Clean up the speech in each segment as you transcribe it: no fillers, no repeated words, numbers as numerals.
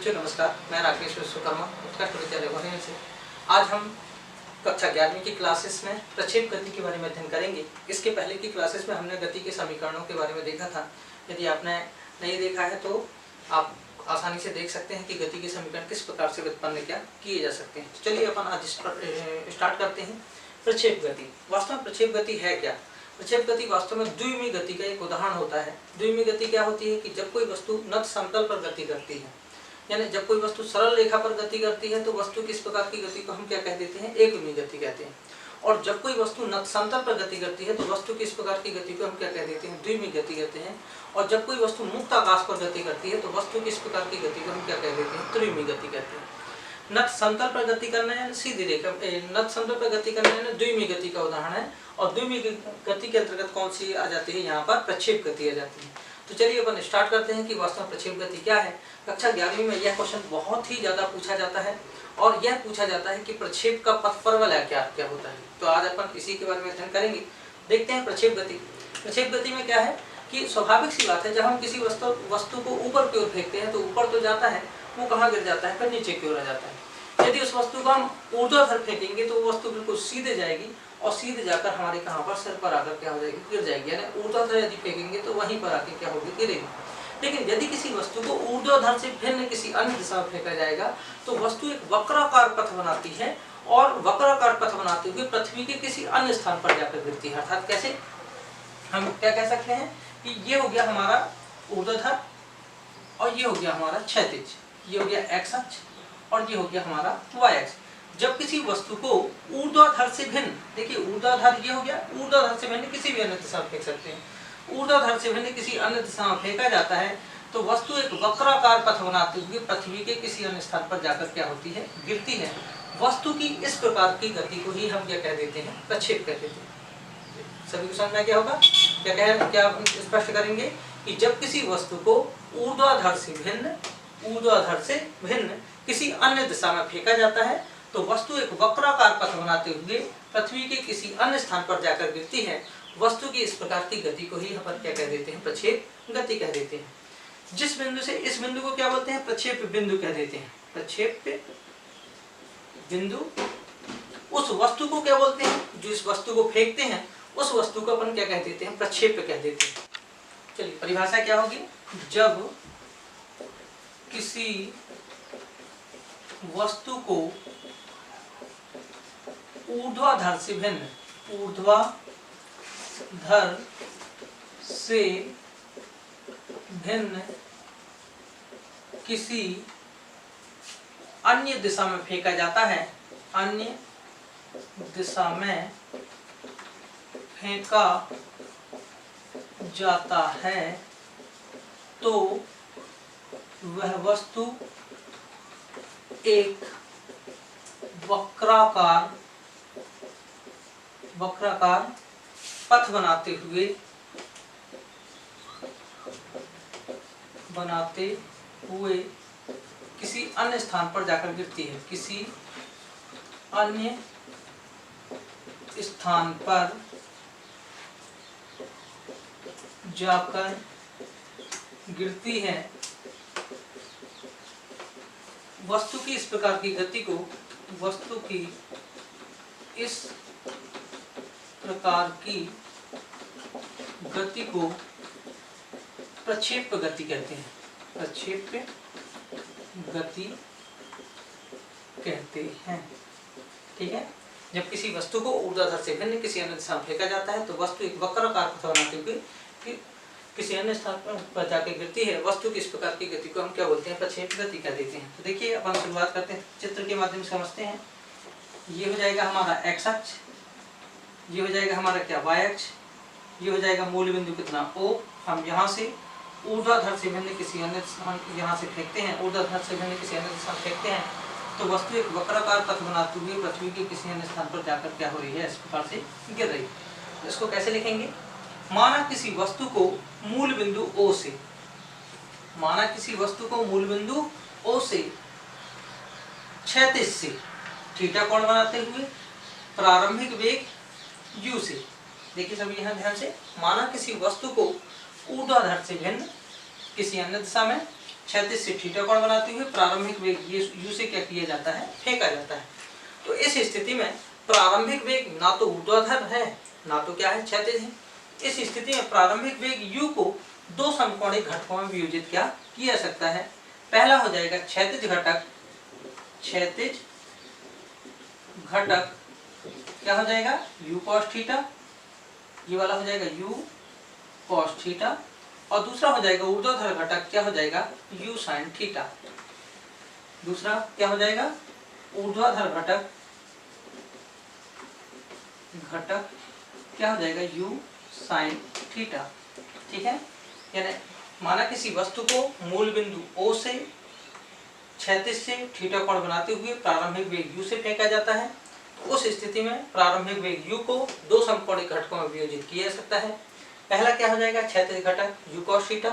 बच्चों नमस्कार, मैं राकेश विश्वकर्मा उत्कृष्ट विद्यालय भोपाल से। आज हम कक्षा 11वीं की क्लासेस में प्रक्षेप गति के बारे में अध्ययन करेंगे। इसके पहले की क्लासेस में हमने गति के समीकरणों के बारे में देखा था। यदि आपने नहीं देखा है तो आप आसानी से देख सकते हैं कि गति के समीकरण किस प्रकार से व्युत्पन्न क्या किए जा सकते हैं। चलिए अपन आज स्टार्ट करते हैं। प्रक्षेप गति, वास्तव में प्रक्षेप गति है क्या? प्रक्षेप गति वास्तव में द्विमीय गति का एक उदाहरण होता है। द्विमीय गति क्या होती है कि जब कोई वस्तु नत समतल पर गति करती है, यानी जब कोई वस्तु सरल रेखा पर गति करती है तो वस्तु किस प्रकार की गति को हम क्या कह देते हैं? एकविमीय गति कहते हैं। और जब कोई वस्तु नत समतल पर गति करती है तो वस्तु किस प्रकार की गति को हम क्या कह देते हैं? द्विमीय गति कहते हैं। और जब कोई वस्तु मुक्त आकाश पर गति करती है तो वस्तु किस प्रकार की गति को हम क्या कह देते हैं? त्रिविमीय गति कहते हैं। नत समतल पर गति करना है सीधी रेखा, नत समतल पर गति करना है द्विमीय गति का उदाहरण है। और द्विमीय गति के अंतर्गत कौन सी आ जाती है? यहाँ पर प्रक्षेप गति आ जाती है। तो चलिए अपन स्टार्ट करते हैं कि वास्तव में प्रक्षेप गति क्या है। कक्षा 11वीं में यह क्वेश्चन बहुत ही ज्यादा पूछा जाता है और यह पूछा जाता है कि प्रक्षेप का पथप्रबल क्या होता है। तो आज अपन इसी के बारे में अध्ययन करेंगे। देखते हैं प्रक्षेप गति। प्रक्षेप गति में क्या है कि स्वाभाविक सी बात है, जब हम किसी वस्तु को ऊपर की ओर फेंकते हैं तो ऊपर तो जाता है, वो कहाँ गिर जाता है? फिर नीचे की ओर आ जाता है। यदि उस वस्तु को हम ऊर्ध्वाधर फेंकेंगे तो वो वस्तु बिल्कुल सीधे जाएगी और सीधे जाकर हमारे कहाँ पर? सिर पर आकर क्या हो जाएगी? गिर जाएगी। यानी ऊर्ध्वाधर यदि फेंकेंगे तो वहीं पर आके क्या होगी? गिरेगी। लेकिन यदि किसी वस्तु को ऊर्ध्वाधर से भिन्न किसी अन्य दिशा में फेंका जाएगा तो वस्तु एक वक्राकार पथ बनाती है और वक्राकार पथ बनाते हुए पृथ्वी के किसी अन्य स्थान पर जाकर गिरती है। अर्थात कैसे? हम क्या कह सकते हैं कि ये हो गया हमारा ऊर्ध्वाधर और ये हो गया हमारा क्षैतिज, ये हो गया एक्स अक्ष और ये हो गया हमारा वाई अक्ष। जब किसी वस्तु को ऊर्ध्वाधर से भिन्न, देखिए ऊर्ध्वाधर ये हो गया, ऊर्ध्वाधर से भिन्न किसी भी अन्य दिशा में फेंक सकते हैं। ऊर्ध्वाधर से भिन्न किसी अन्य दिशा में फेंका जाता है तो वस्तु एक वक्राकार पथ बनाते हुए पृथ्वी के किसी अन्य स्थान पर जाकर क्या होती है? गिरती है। वस्तु की इस प्रकार की गति को ही हम क्या कह देते हैं? प्रक्षेप कह देते हैं। सभी को समझ में क्या होगा? क्या स्पष्ट करेंगे कि जब किसी वस्तु को ऊर्ध्वाधर से भिन्न किसी अन्य दिशा में फेंका जाता है तो वस्तु एक वक्राकार पथ बनाते हुए पृथ्वी के किसी अन्य स्थान पर जाकर गिरती है। वस्तु की इस प्रकार की गति को ही हम क्या कह देते हैं? प्रक्षेप गति कह देते हैं। जिस बिंदु से इस बिंदु को क्या बोलते हैं? प्रक्षेप बिंदु कह देते हैं। प्रक्षेप बिंदु। उस वस्तु को क्या बोलते हैं? जो इस वस्तु को फेंकते हैं उस वस्तु को अपन क्या कह देते हैं? प्रक्षेप कह देते हैं। चलिए परिभाषा क्या होगी? जब किसी वस्तु को ऊर्ध्वाधर से भिन्न किसी अन्य दिशा में फेंका जाता है, अन्य दिशा में फेंका जाता है तो वह वस्तु एक वक्राकार पथ बनाते हुए किसी अन्य स्थान पर जाकर गिरती है। किसी अन्य स्थान पर जाकर गिरती है। वस्तु की इस प्रकार की गति को प्रक्षेप गति कहते हैं। प्रक्षेप गति कहते हैं। ठीक है। जब किसी वस्तु को ऊर्ध्वाधर से भिन्न किसी अन्य दिशा में फेंका जाता है तो वस्तु एक वक्राकार पथ बनाते हुए किसी अन्य स्थान पर जाकर गिरती है। वस्तु की इस प्रकार की गति को हम क्या बोलते हैं? प्रक्षेप गति कह देते हैं। तो देखिए अपन शुरुआत करते हैं, चित्र के माध्यम से समझते हैं। ये हो जाएगा हमारा एक्स अक्ष, ये हो जाएगा हमारा क्या? वाई अक्ष, ये हो जाएगा मूल बिंदु कितना? O। हम यहाँ से ऊर्ध्वाधर से भिन्न किसी अन्य यहाँ से फेंकते हैं, ऊर्ध्वाधर से भिन्न किसी अन्य दिशा में फेंकते हैं तो वस्तु एक वक्राकार पथ बनाते हुए पृथ्वी के किसी अन्य स्थान पर जाकर क्या हो रही है? इस प्रकार से गिर रही है। इसको कैसे लिखेंगे? माना किसी वस्तु को मूल बिंदु O से क्षैतिज से थीटा कोण बनाते हुए प्रारंभिक वेग u से। देखिए सभी यहाँ ध्यान से, माना किसी वस्तु को ऊर्ध्वाधर से भिन्न किसी अन्य दिशा में क्षैतिज से थीटा कोण बनाते हुए प्रारंभिक वेग ये u से क्या किया जाता है, फेंका जाता है। तो इस स्थिति में प्रारंभिक वेग ना तो ऊर्ध्वाधर है ना तो क्या है, क्षैतिज है। इस स्थिति में प्रारंभिक वेग u को दो समकोणीय घटकों में वियोजित क्या किया सकता है। पहला हो जाएगा क्षैतिज घटक, क्षैतिज घटक क्या हो जाएगा, u cos थीटा, ये वाला हो जाएगा u cos थीटा, और दूसरा हो जाएगा ऊर्ध्वाधर घटक, क्या हो जाएगा, u sin थीटा। दूसरा क्या हो जाएगा, ऊर्ध्वाधर घटक क्या हो जाएगा, u sin थीटा। ठीक है, यानी माना किसी वस्तु को मूल बिंदु O से क्षैतिज से थीटा कोण बनाते हुए प्रारंभिक वेग u से फेंका जाता है। तो उस स्थिति में प्रारंभिक वेग u को दो समकोणीय घटकों में वियोजित किया जा सकता है। पहला क्या हो जाएगा, क्षैतिज घटक u cos थीटा,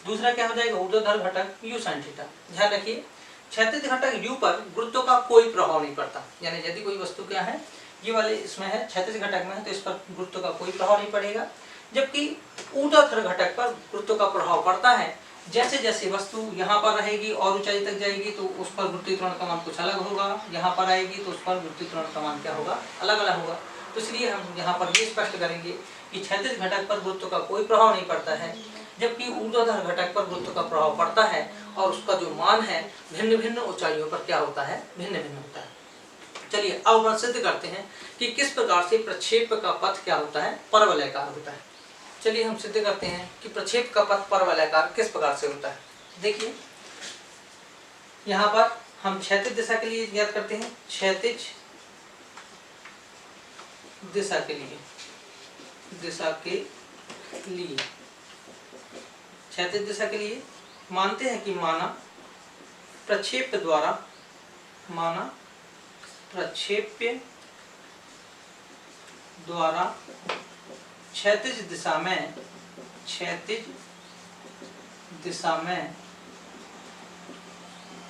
दूसरा क्या हो जाएगा, ऊर्ध्वाधर घटक u sin थीटा। ध्यान रखिए, क्षैतिज घटक u पर गुरुत्व का कोई प्रभाव नहीं पड़ता, यानी यदि कोई वस्तु क्या है, ये वाले इसमें है, क्षैतिज घटक में है, तो इस पर गुरुत्व का कोई प्रभाव नहीं पड़ेगा। जबकि ऊर्ध्वाधर घटक पर गुरुत्व का प्रभाव पड़ता है। जैसे जैसे वस्तु यहाँ पर रहेगी और ऊंचाई तक जाएगी तो उस पर गुरुत्वीय त्वरण का मान कुछ अलग होगा, यहाँ पर आएगी तो उस पर गुरुत्वीय त्वरण का मान क्या होगा, अलग अलग होगा। तो इसलिए हम यहाँ पर ये स्पष्ट करेंगे कि क्षैतिज घटक पर गुरुत्व का कोई प्रभाव नहीं पड़ता है, जबकि ऊर्ध्वाधर घटक पर गुरुत्व का प्रभाव पड़ता है और उसका जो मान है भिन्न भिन्न ऊंचाइयों पर क्या होता है, भिन्न भिन्न होता है। चलिए अब हम सिद्ध करते हैं कि किस प्रकार से प्रक्षेप का पथ क्या होता है, परवलयाकार होता है। चलिए हम सिद्ध करते हैं कि प्रक्षेप का पथ परवलयाकार किस प्रकार से होता है। देखिए यहाँ पर हम क्षैतिज दिशा के लिए याद करते हैं, क्षैतिज दिशा के लिए क्षैतिज दिशा के लिए मानते हैं कि माना प्रक्षेप्य द्वारा क्षैतिज दिशा में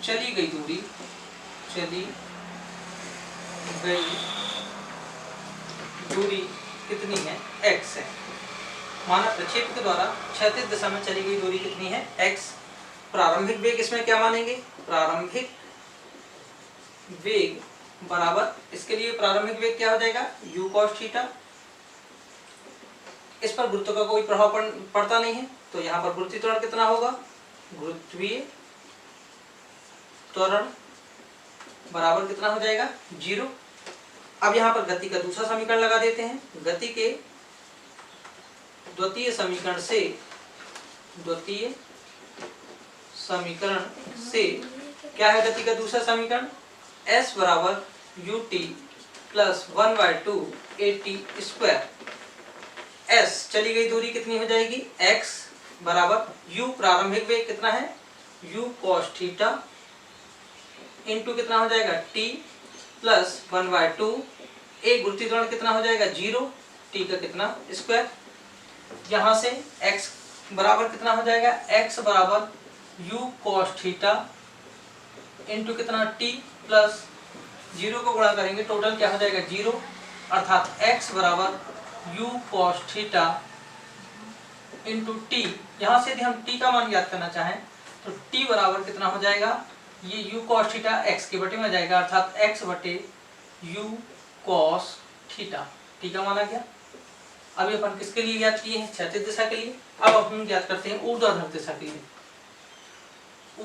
चली गई दूरी कितनी है, x है। माना प्रक्षेप के द्वारा क्षैतिज दिशा में चली गई दूरी कितनी है, x। प्रारंभिक वेग इसमें क्या मानेंगे, प्रारंभिक वेग बराबर, इसके लिए प्रारंभिक वेग क्या हो जाएगा, u cos थीटा। इस पर गुरुत्व का कोई प्रभाव पड़ता नहीं है, तो यहाँ पर गुरुत्वीय त्वरण कितना होगा, गुरुत्वीय त्वरण बराबर कितना हो जाएगा, 0। अब यहाँ पर गति का दूसरा समीकरण लगा देते हैं। गति के द्वितीय समीकरण से क्या है, गति का दूसरा समीकरण s बराबर ut प्लस 1/2 at²। s चली गई दूरी कितनी हो जाएगी, x बराबर u, प्रारंभिक वेग कितना है, u cos थीटा इंटू कितना हो जाएगा, t प्लस 1/2, एक गुरुत्वीय त्वरण कितना हो जाएगा, 0, t का कितना, स्क्वायर। यहाँ से x बराबर कितना हो जाएगा, x बराबर u cos थीटा इंटू कितना, t प्लस 0 को गुणा करेंगे, टोटल क्या हो जाएगा, 0, अर्थात x बराबर u cos theta into t। यहाँ से यदि हम t का मान याद करना चाहें तो t बराबर कितना हो जाएगा, ये u cos थीटा x के बटे में आ जाएगा, अर्थात x बटे u cos थीटा। t का मान आ गया। अभी अपन किसके लिए याद किए हैं, क्षैतिज दिशा के लिए। अब हम याद करते हैं ऊर्ध्वाधर दिशा के लिए।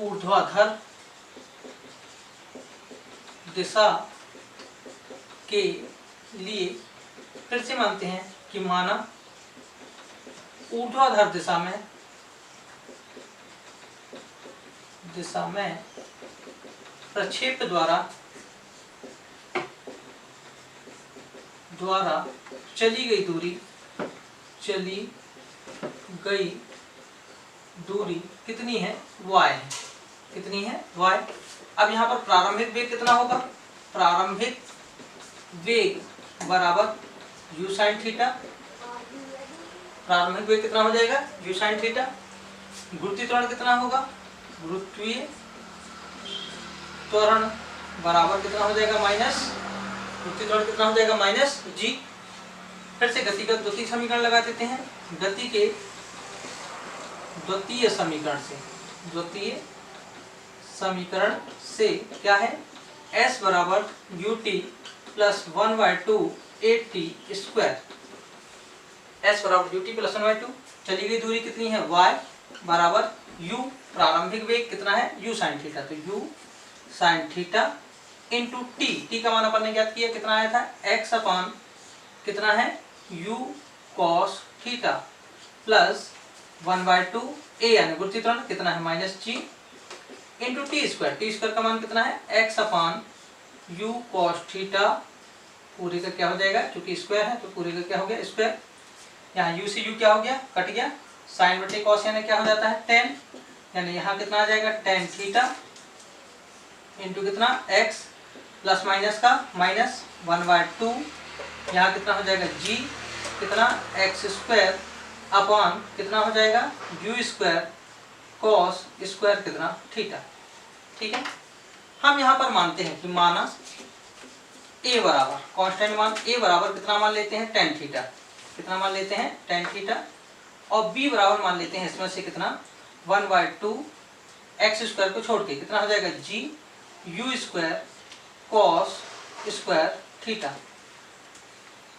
ऊर्ध्वाधर दिशा के लिए फिर से मानते हैं कि माना ऊर्ध्वाधर दिशा में प्रक्षेप द्वारा चली गई दूरी कितनी है, y है। कितनी है, y। अब यहाँ पर प्रारंभिक वेग कितना होगा, प्रारंभिक वेग बराबर u sin थीटा। प्रारंभिक वेग कितना हो जाएगा, u sin थीटा। गुरुत्वीय त्वरण कितना होगा, गुरुत्वीय त्वरण बराबर कितना हो जाएगा, माइनस, गुरुत्वीय त्वरण कितना हो जाएगा, माइनस g। फिर से गति का द्वितीय समीकरण लगा देते हैं। गति के द्वितीय समीकरण से क्या है, s बराबर ut plus 1/2 8t square, s बराबर ut प्लस 1/2, चली गई दूरी कितनी है y बराबर u, प्रारंभिक वेग कितना है u sin थीटा, तो u sin theta into t का मान अपन ने ज्ञात किया, कितना आया था x अपान कितना है u cos theta plus 1/2 a यानी गुरुत्वाकर्षण कितना है minus g into T square का मान कितना है x अपान u cos थीटा, पूरे का क्या हो जाएगा, क्योंकि स्क्वायर है तो पूरे का क्या हो गया स्क्वायर, यहाँ u से u क्या हो गया कट गया, साइन बटे कॉस यानी क्या हो जाता है tan, यानी यहाँ कितना आ जाएगा tan थीटा इंटू कितना x प्लस माइनस का माइनस 1/2, यहाँ कितना हो जाएगा g कितना x स्क्वायर अपॉन कितना हो जाएगा u स्क्वायर कॉस स्क्वायर कितना थीटा। ठीक है, हम यहाँ पर मानते हैं कि माना a बराबर कांस्टेंट मान a बराबर कितना मान लेते हैं tan थीटा, कितना मान लेते हैं tan थीटा, और b बराबर मान लेते हैं इसमें से कितना 1/2 x स्क्वायर को छोड़ के कितना हो जाएगा g u square cos square theta.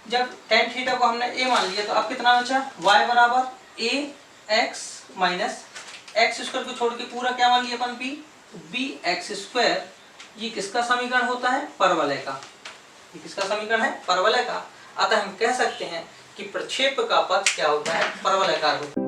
जब tan थीटा को हमने a मान लिया तो अब कितना बचा y बराबर a x minus x square को छोड़ के पूरा क्या मान लिया अपन b x स्क्वायर, ये किसका समीकरण होता है परवलय का, ये किसका समीकरण है परवलय का। अतः हम कह सकते हैं कि प्रक्षेप का पथ क्या होता है परवलयाकार होता है।